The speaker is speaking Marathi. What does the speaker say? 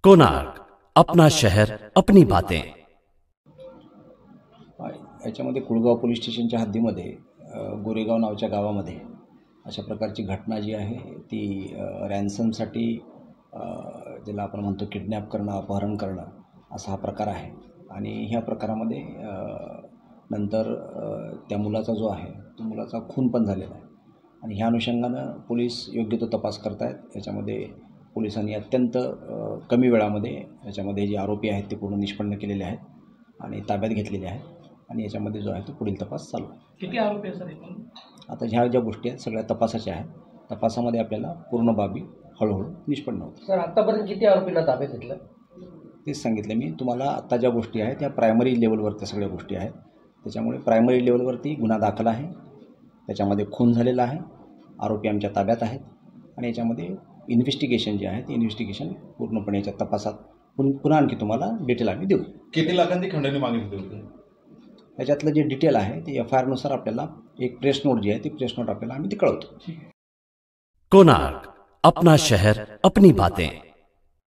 कोणार्क, अपना शहर अपनी बातें। याच्यामध्ये कुळगाव पोलीस स्टेशनच्या हद्दीमध्ये गोरेगाव नावाच्या गावामध्ये अशा प्रकारची घटना जी आहे ती रॅन्समसाठी ज्याला आपण म्हणतो किडनॅप करणं, अपहरण करणं असा हा प्रकार आहे। आणि ह्या प्रकारामध्ये नंतर त्या मुलाचा जो आहे तो मुलाचा खून पण झालेला आहे आणि ह्या अनुषंगानं पोलीस योग्य तो तपास करत आहेत। याच्यामध्ये पोलिसांनी अत्यंत कमी वेळामध्ये याच्यामध्ये जे आरोपी आहेत ते पूर्ण निष्पन्न केलेले आहेत आणि ताब्यात घेतलेले आहेत आणि याच्यामध्ये जो आहे तो पुढील तपास चालू आहे। किती आरोपी आहेत सर एकूण? आता ह्या ज्या गोष्टी आहेत सगळ्या तपासाच्या आहेत। तपासामध्ये आपल्याला पूर्ण बाबी हळूहळू निष्पन्न होतात। सर आतापर्यंत किती आरोपींना ताब्यात घेतलं? तेच सांगितलं मी तुम्हाला। आता ज्या गोष्टी आहेत त्या प्रायमरी लेवलवरती सगळ्या गोष्टी आहेत, त्याच्यामुळे प्रायमरी लेवलवरती गुन्हा दाखल आहे, त्याच्यामध्ये खून झालेला आहे, आरोपी आमच्या ताब्यात आहेत आणि याच्यामध्ये इन्व्हेस्टिगेशन जे आहे ते इन्व्हेस्टिगेशन पूर्णपणे याच्या तपासात पुन्हा आणखी तुम्हाला डिटेल आम्ही देऊ। किती लाखांची खंडणी मागितली होती? याच्यातलं जे डिटेल आहे ते FIR नुसार आपल्याला एक प्रेस नोट जी आहे ती प्रेस नोट आपल्याला आम्ही ती कळवतो। कोणार्क, अपना शहर अपनी बातें।